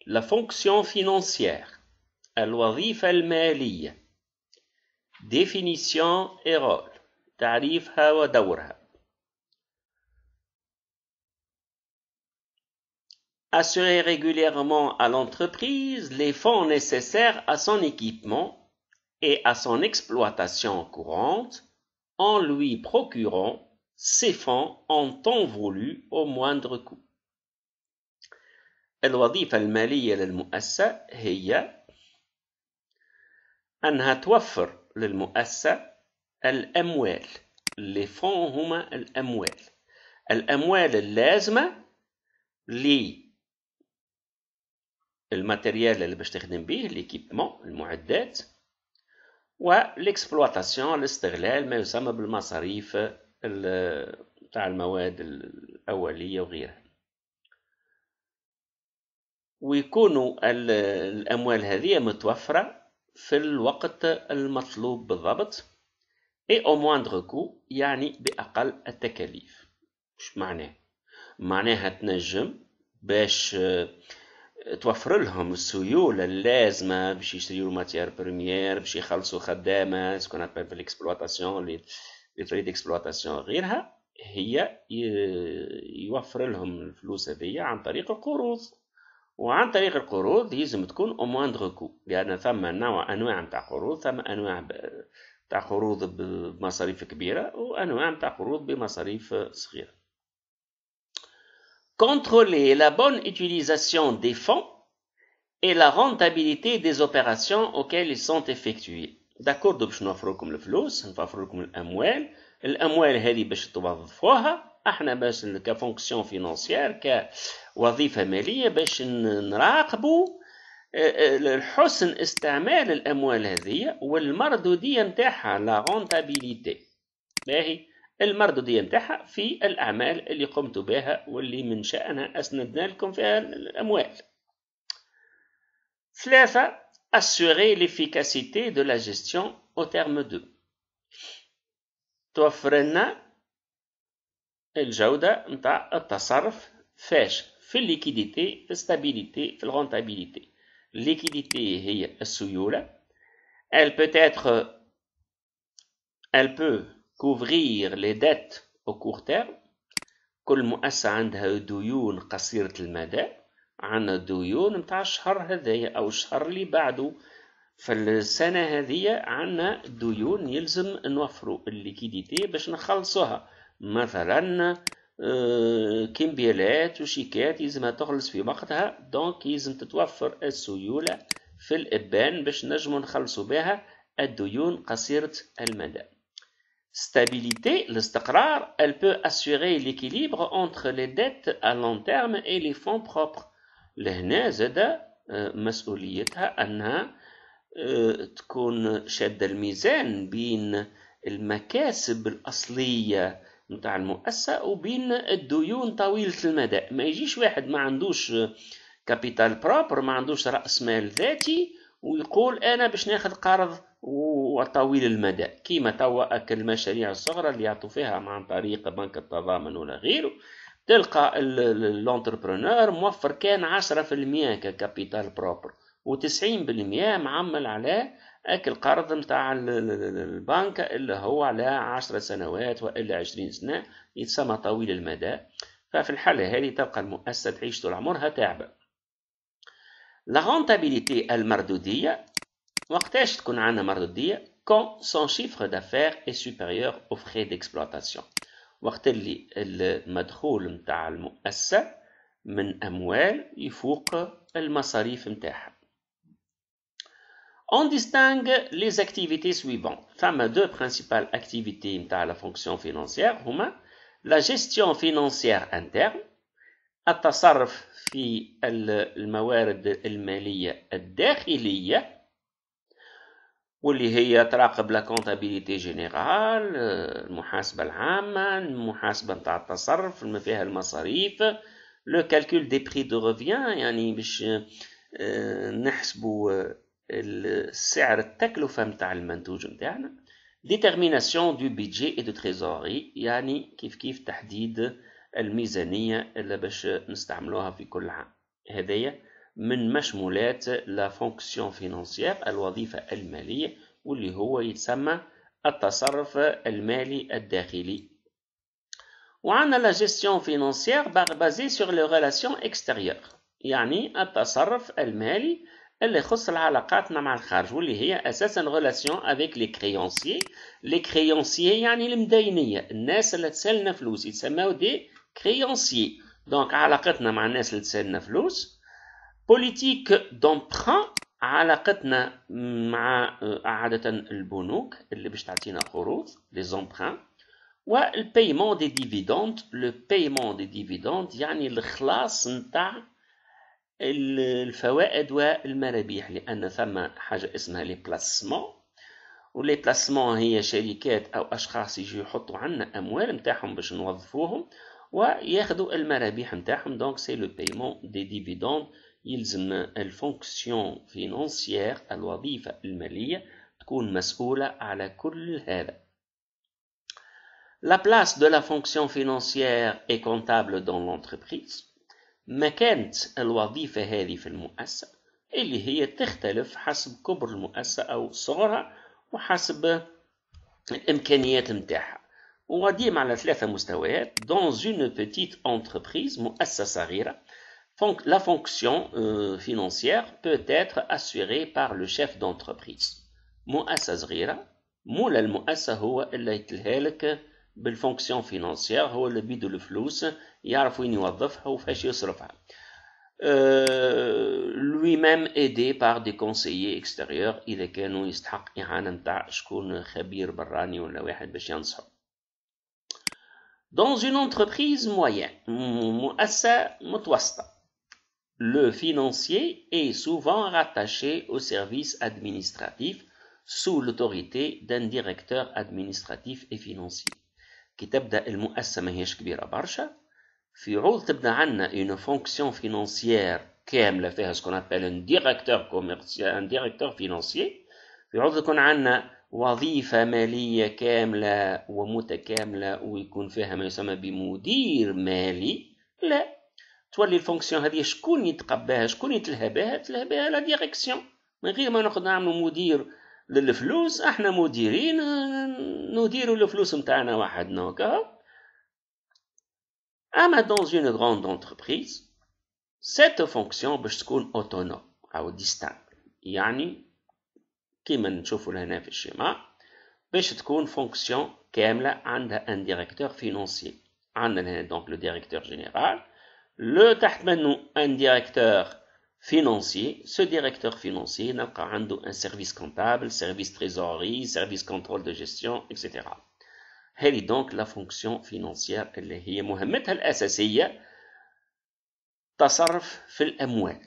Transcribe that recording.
la fonction financière, الوظيفة المالية. Définition et rôle. تعريفها ودورها. Assurer régulièrement à l'entreprise les fonds nécessaires à son équipement et à son exploitation courante en lui procurant ces fonds en temps voulu au moindre coût. الوظيفة المالية للمؤسسة هي أنها توفر للمؤسسة الأموال. Les fonds هما الأموال اللازمة للماتيريال اللي باش تخدم به، l'équipement، المعدات، والاكسبلواتاسيون، الاستغلال، ما يسمى بالمصاريف تاع المواد الأولية وغيرها. ويكونوا الأموال هذه متوفرة في الوقت المطلوب بالضبط et au moindre coût، يعني بأقل التكاليف. مش معناها تنجم باش توفر لهم السيولة اللازمة باش يشتريوا الماتير بريمير، باش يخلصوا خدامة، سكون ابل في الاكسبلواتاسيون، لي فري ديكسبلواتاسيون غيرها، هي يوفر لهم الفلوس هذيا عن طريق القروض. وعن طريق القروض لازم تكون او موندغ كو، لأن ثم أنواع متاع قروض، ثم أنواع تاع قروض بمصاريف كبيرة وأنواع تاع قروض بمصاريف صغيرة. Contrôler la bonne utilisation des fonds et la rentabilité des opérations auxquelles ils sont effectués. D'accord, باش نوفر لكم الفلوس، نوفر لكم الأموال هذه باش توظفوها احنا باش كفونكسيون فينانسيير، كوظيفة مالية، باش نراقبوا حسن استعمال الأموال هذه والمردودية نتاعها، لا رونتابيليتي. باهي، المردودية نتاعها في الأعمال اللي قمت بها واللي من شأنها أسندنا لكم فيها الأموال. 3. Assurer l'efficacité de la gestion au terme de. توفر لنا الجودة نتاع التصرف فاش؟ في الليكيديتي، في الستابيليتي، في الرونتابيليتي. الليكيديتي هي السيولة. Elle peut couvrir les dettes au court terme. كل مؤسسة عندها ديون قصيرة المدى، عندنا ديون متاع الشهر هذايا أو الشهر اللي بعده. في السنة هذه عندنا ديون يلزم نوفروا الليكيديتي باش نخلصوها، مثلا كمبيالات وشيكات يلزمها تخلص في وقتها، دونك يلزم تتوفر السيولة في الإبان باش نجموا نخلصوا بها الديون قصيرة المدى. Stabilité, الاستقرار. Elle peut assurer l'équilibre entre les dettes à long terme et les fonds propres. لهنا زاد مسؤوليتها أنها تكون شادة الميزان بين المكاسب الأصلية متاع المؤسسة وبين الديون طويلة المدى. ما يجيش واحد ما عندوش كابيتال بروبر، ما عندوش رأس مال ذاتي، ويقول أنا باش ناخذ قرض وطويل المدى، كيما توا المشاريع الصغرى اللي يعطوا فيها عن طريق بنك التضامن ولا غيره. تلقى الانتربرونور موفر كان 10% ككابيتال بروبر و90% معمل على القرض متاع البنك اللي هو على 10 سنوات وإلا 20 سنة، يتسمى طويل المدى. ففي الحالة هذه تبقى المؤسسة تعيش طول عمرها تعبة. لا رونتابيليتي، المردودية. وقتاش تكون عندنا مردودية؟ quand son chiffre d'affaires est supérieur aux frais d'exploitation. وقت اللي المدخول متاع المؤسسة من أموال يفوق المصاريف متاعها. On distingue les activités suivantes. فما deux principales activités متاع la fonction financière هما la gestion financière interne، التصرف في الموارد المالية الداخلية، واللي هي تراقب لا كونتابيليتي جينيرال، المحاسبة العامة، المحاسبة نتاع التصرف ما فيها المصاريف، لو كالكول دي بري دو ريفيان، يعني باش نحسبوا السعر التكلفة متاع المنتوج متاعنا. ديترميناسيون دو بيدجي اي دو تريزوري، يعني كيف تحديد الميزانية اللي باش نستعملوها في كل عام. هذايا من مشمولات لا فونكسيون فينانسيير الوظيفة المالية واللي هو يتسمى التصرف المالي الداخلي. وعندنا لا جيستيون فينانسيير بازي سور لي ريلاسيون اكستيريور، يعني التصرف المالي اللي يخص علاقاتنا مع الخارج واللي هي اساسا ريلاسيون افيك لي كريونسيي. لي كريونسيي يعني المدينيه، الناس اللي تسالنا فلوس يتسموا دي كريونسيي. دونك علاقتنا مع الناس اللي تسالنا فلوس. بوليتيك دومبران علاقتنا مع عاده البنوك اللي باش تعطينا قروض لي زومبران. والبايمون دي ديفيدوند، لو بايمون دي ديفيدوند يعني الخلاص نتاع الفوائد والمرابح، لأن ثم حاجة اسمها لي بلاسمون، ولي بلاسمون هي شركات أو أشخاص يجوا يحطوا عنا أموال نتاعهم باش نوظفوهم وياخذوا المرابح نتاعهم. دونك سي لو بايمون دي ديفيدوند. يلزم الفونكسيون فينانسيير الوظيفة المالية تكون مسؤولة على كل هذا. La place de la fonction financière et comptable dans l'entreprise. مكانة الوظيفة هذه في المؤسسة اللي هي تختلف حسب كبر المؤسسة أو صغرها وحسب الإمكانيات متاعها، وديما على 3 مستويات. Dans une petite entreprise مؤسسة صغيرة la fonction financière peut être assurée par le chef d'entreprise. مؤسسة صغيرة مولا المؤسسة هو اللي يتلهالك بالفونكسيون فينانسيير، هو اللي بيدو الفلوس يعرف وين يوظفها وفاش يصرفها. lui-même aidé par des conseillers extérieurs إذا كانوا يستحق إعانة نتاع شكون خبير براني ولا واحد باش ينصحه. Dans une entreprise moyenne مؤسسة متوسطة le financier est souvent rattaché au service administratif sous l'autorité d'un directeur administratif et financier. كي تبدأ المؤسسة ماهيش كبيرة برشا، في عوض تبدأ عنا une fonction financière كاملة فيها ce qu'on appelle un directeur commercial, un directeur financier. في عوض يكون عنا وظيفة مالية كاملة ومتكاملة ويكون فيها ما يسمى بمدير مالي، لا تولي الفونكسيون هذه شكون يتقباها شكون يتلهى بها؟ تلهى بها لا ديريكسيون. من غير ما ناخذ نعملوا مدير للفلوس، احنا مديرين نديروا الفلوس نتاعنا وحدنا هكا. اما dans une grande entreprise cette fonction باش تكون autonome او distinct، يعني كيما نشوفوا هنا في الشيما باش تكون فونكسيون كامله عندها un directeur financier. عندنا هنا donc le directeur général، le تحت منه un directeur financier. Ce directeur financier نلقى عنده un service comptable, service trésorerie, service contrôle de gestion, etc. هذه donc la fonction financière اللي هي مهمتها الأساسية تصرف في الأموال.